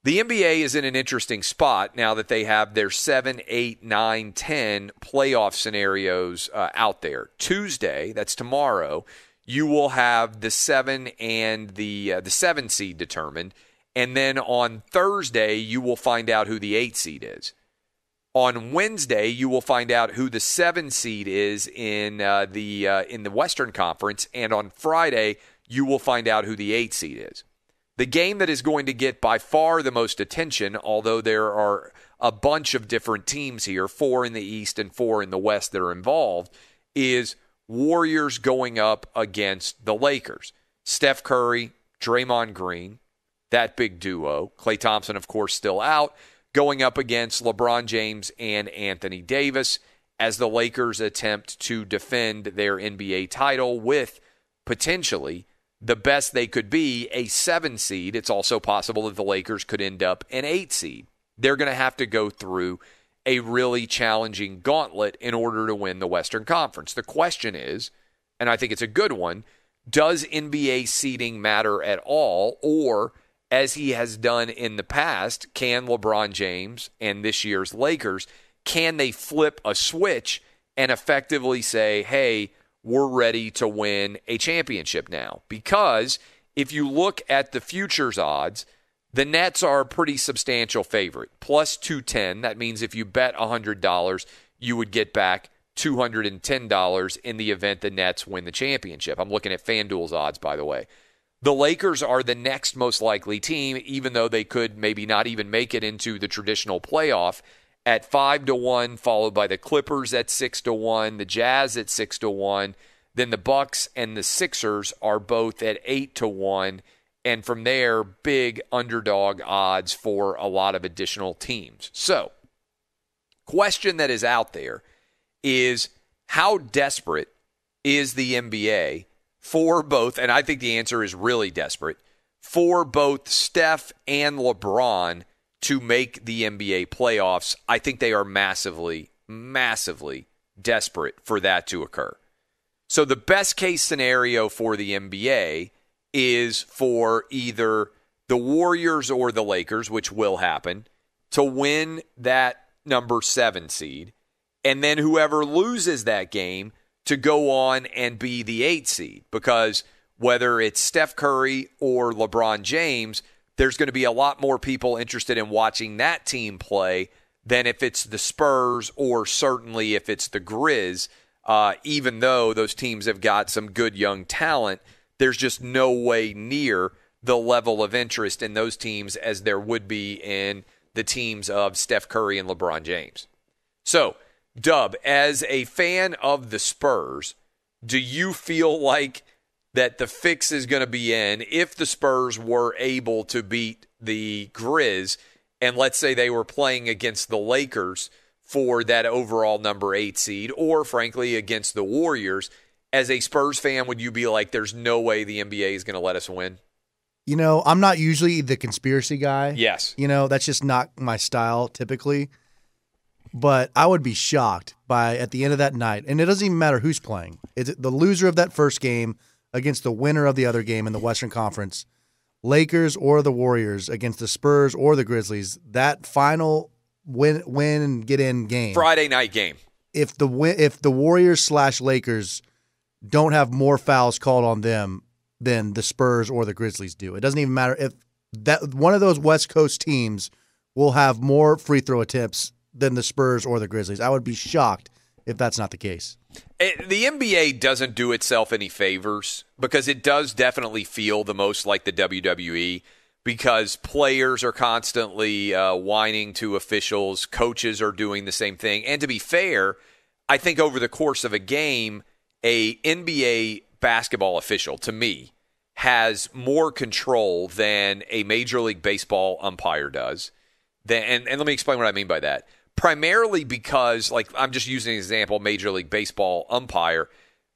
The NBA is in an interesting spot now that they have their 7, 8, 9, 10 playoff scenarios out there. Tuesday, that's tomorrow, you will have the 7 and the 7 seed determined. And then on Thursday, you will find out who the 8 seed is. On Wednesday, you will find out who the 7 seed is in the Western Conference. And on Friday, you will find out who the 8 seed is. The game that is going to get by far the most attention, although there are a bunch of different teams here, 4 in the East and 4 in the West that are involved, is Warriors going up against the Lakers. Steph Curry, Draymond Green, that big duo. Klay Thompson, of course, still out, going up against LeBron James and Anthony Davis as the Lakers attempt to defend their NBA title with potentially the best they could be, a 7 seed. It's also possible that the Lakers could end up an 8 seed. They're going to have to go through a really challenging gauntlet in order to win the Western Conference. The question is, and I think it's a good one, does NBA seeding matter at all? Or, as he has done in the past, can LeBron James and this year's Lakers, can they flip a switch and effectively say, hey, we're ready to win a championship now? Because if you look at the futures odds, the Nets are a pretty substantial favorite, plus 210. That means if you bet $100, you would get back $210 in the event the Nets win the championship. I'm looking at FanDuel's odds, by the way. The Lakers are the next most likely team, even though they could maybe not even make it into the traditional playoff, at 5-1, followed by the Clippers at 6-1, the Jazz at 6-1. Then the Bucks and the Sixers are both at 8-1. And from there, big underdog odds for a lot of additional teams. So, question that is out there is, how desperate is the NBA for both, and I think the answer is really desperate, for both Steph and LeBron to make the NBA playoffs? I think they are massively, massively desperate for that to occur. So the best case scenario for the NBA is for either the Warriors or the Lakers, which will happen, to win that number 7 seed, and then whoever loses that game to go on and be the 8 seed. Because whether it's Steph Curry or LeBron James, there's going to be a lot more people interested in watching that team play than if it's the Spurs or certainly if it's the Grizz. Even though those teams have got some good young talent, there's just no way near the level of interest in those teams as there would be in the teams of Steph Curry and LeBron James. So, Dub, as a fan of the Spurs, do you feel like that the fix is going to be in if the Spurs were able to beat the Grizz, and let's say they were playing against the Lakers for that overall number 8 seed, or frankly against the Warriors? As a Spurs fan, would you be like, there's no way the NBA is going to let us win? You know, I'm not usually the conspiracy guy. Yes. You know, that's just not my style typically. But I would be shocked at the end of that night, and it doesn't even matter who's playing. It's the loser of that first game against the winner of the other game in the Western Conference, Lakers or the Warriors against the Spurs or the Grizzlies, that final win and get in game. Friday night game. If the Warriors/Lakers don't have more fouls called on them than the Spurs or the Grizzlies do, it doesn't even matter if that one of those West Coast teams will have more free throw attempts than the Spurs or the Grizzlies. I would be shocked if that's not the case. The NBA doesn't do itself any favors because it does definitely feel the most like the WWE, because players are constantly whining to officials. Coaches are doing the same thing. And to be fair, I think over the course of a game, a NBA basketball official, to me, has more control than a Major League Baseball umpire does. And let me explain what I mean by that. Primarily because, like, I'm just using an example, Major League Baseball umpire.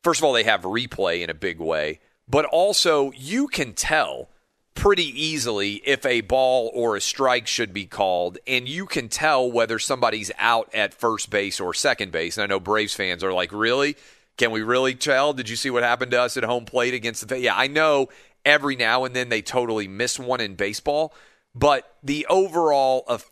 First of all, they have replay in a big way. But also, you can tell pretty easily if a ball or a strike should be called, and you can tell whether somebody's out at first base or second base. And I know Braves fans are like, really? Can we really tell? Did you see what happened to us at home plate against the – yeah, I know every now and then they totally miss one in baseball. but the overall of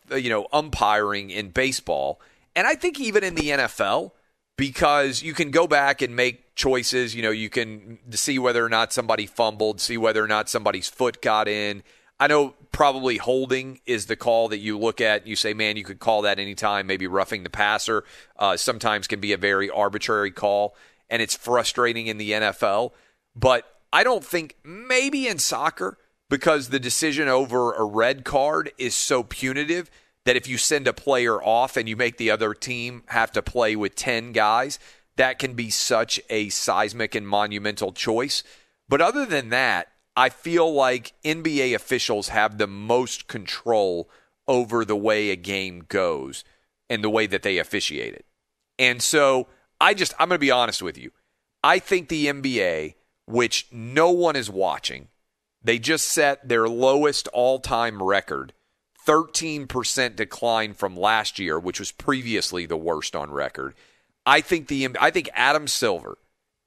umpiring in baseball, and I think even in the NFL, because you can go back and make choices. You can see whether or not somebody fumbled, see whether or not somebody's foot got in. I know probably holding is the call that you look at. You say, man, you could call that anytime. Maybe roughing the passer sometimes can be a very arbitrary call, and it's frustrating in the NFL. But I don't think maybe in soccer, because the decision over a red card is so punitive that if you send a player off and you make the other team have to play with 10 guys, that can be such a seismic and monumental choice. But other than that, I feel like NBA officials have the most control over the way a game goes and the way that they officiate it. And so I'm going to be honest with you. I think the NBA, which no one is watching, they just set their lowest all-time record, 13% decline from last year, which was previously the worst on record. I think Adam Silver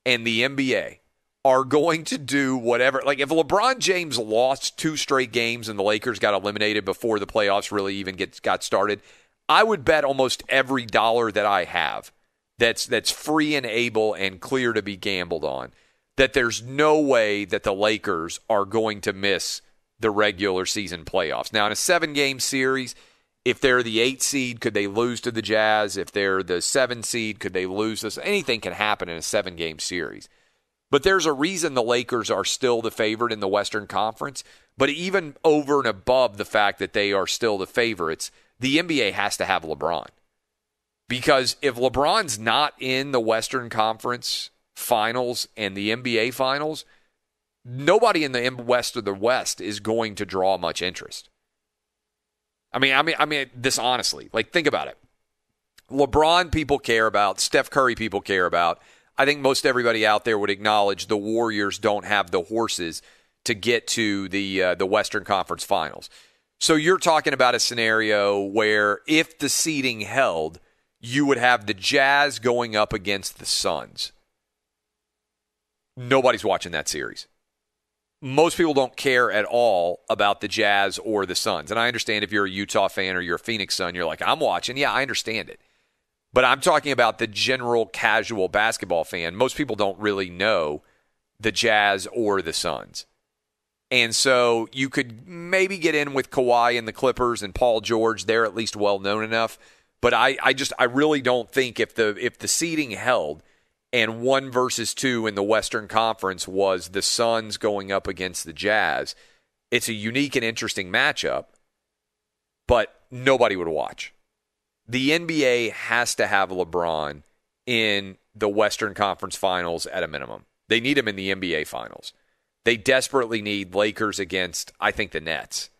and the NBA are going to do whatever. Like if LeBron James lost 2 straight games and the Lakers got eliminated before the playoffs really even got started, I would bet almost every dollar that I have that's free and able and clear to be gambled on that there's no way that the Lakers are going to miss the regular season playoffs. Now, in a 7-game series, if they're the 8 seed, could they lose to the Jazz? If they're the 7 seed, could they lose this? Anything can happen in a 7-game series. But there's a reason the Lakers are still the favorite in the Western Conference. But even over and above the fact that they are still the favorites, the NBA has to have LeBron. Because if LeBron's not in the Western Conference Finals and the NBA Finals, nobody in the West or the West is going to draw much interest. I mean, this honestly, like think about it. LeBron people care about, Steph Curry people care about. I think most everybody out there would acknowledge the Warriors don't have the horses to get to the Western Conference Finals. So you're talking about a scenario where if the seeding held, you would have the Jazz going up against the Suns. Nobody's watching that series. Most people don't care at all about the Jazz or the Suns. And I understand if you're a Utah fan or you're a Phoenix Sun, you're like, I'm watching. Yeah, I understand it. But I'm talking about the general casual basketball fan. Most people don't really know the Jazz or the Suns. And so you could maybe get in with Kawhi and the Clippers and Paul George. They're at least well known enough. But I really don't think if the seeding held and 1 versus 2 in the Western Conference was the Suns going up against the Jazz, it's a unique and interesting matchup, but nobody would watch. The NBA has to have LeBron in the Western Conference Finals at a minimum. They need him in the NBA Finals. They desperately need Lakers against, I think, the Nets.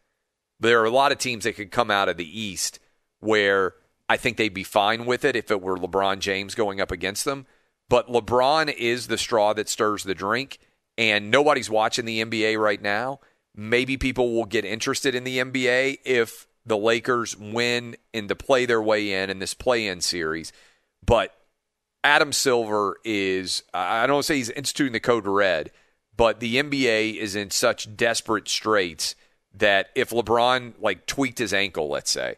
There are a lot of teams that could come out of the East where I think they'd be fine with it if it were LeBron James going up against them. But LeBron is the straw that stirs the drink, and nobody's watching the NBA right now. Maybe people will get interested in the NBA if the Lakers win and to play their way in this play-in series. But Adam Silver is, I don't want to say he's instituting the code red, but the NBA is in such desperate straits that if LeBron tweaked his ankle, let's say,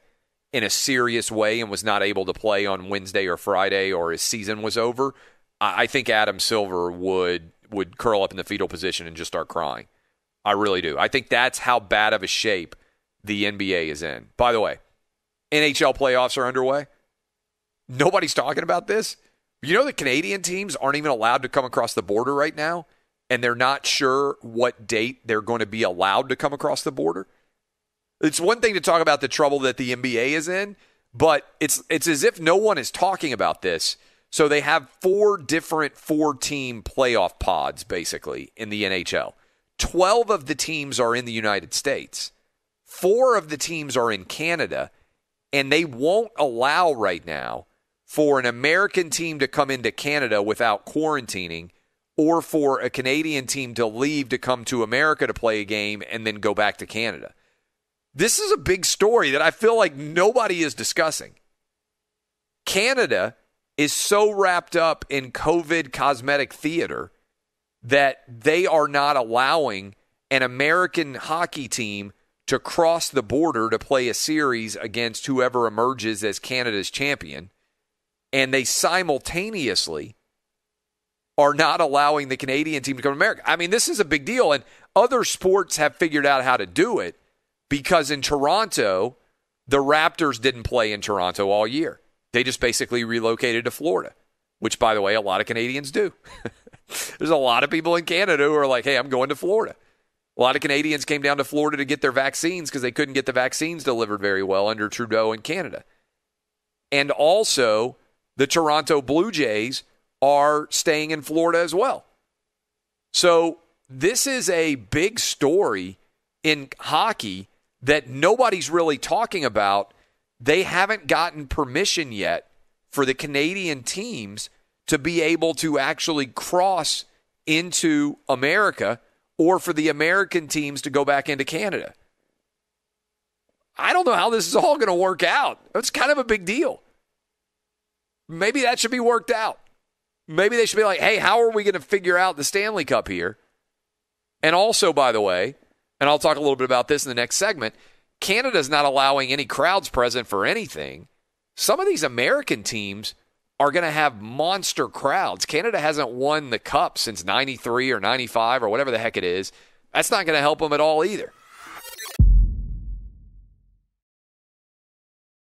in a serious way and was not able to play on Wednesday or Friday or his season was over, I think Adam Silver would curl up in the fetal position and just start crying. I really do. I think that's how bad of a shape the NBA is in. By the way, NHL playoffs are underway. Nobody's talking about this. You know the Canadian teams aren't even allowed to come across the border right now, and they're not sure what date they're going to be allowed to come across the border? It's one thing to talk about the trouble that the NBA is in, but it's as if no one is talking about this. So they have 4 different 4-team playoff pods, basically, in the NHL. 12 of the teams are in the United States. 4 of the teams are in Canada, and they won't allow right now for an American team to come into Canada without quarantining or for a Canadian team to leave to come to America to play a game and then go back to Canada. This is a big story that I feel like nobody is discussing. Canada is so wrapped up in COVID cosmetic theater that they are not allowing an American hockey team to cross the border to play a series against whoever emerges as Canada's champion, and they simultaneously are not allowing the Canadian team to come to America. I mean, this is a big deal, and other sports have figured out how to do it because in Toronto, the Raptors didn't play in Toronto all year. They just basically relocated to Florida, which, by the way, a lot of Canadians do. There's a lot of people in Canada who are like, hey, I'm going to Florida. A lot of Canadians came down to Florida to get their vaccines because they couldn't get the vaccines delivered very well under Trudeau in Canada. And also, the Toronto Blue Jays are staying in Florida as well. So this is a big story in hockey that nobody's really talking about. They haven't gotten permission yet for the Canadian teams to be able to actually cross into America or for the American teams to go back into Canada. I don't know how this is all going to work out. It's kind of a big deal. Maybe that should be worked out. Maybe they should be like, hey, how are we going to figure out the Stanley Cup here? And also, by the way, and I'll talk a little bit about this in the next segment, Canada's not allowing any crowds present for anything. Some of these American teams are going to have monster crowds. Canada hasn't won the Cup since 93 or 95 or whatever the heck it is. That's not going to help them at all either.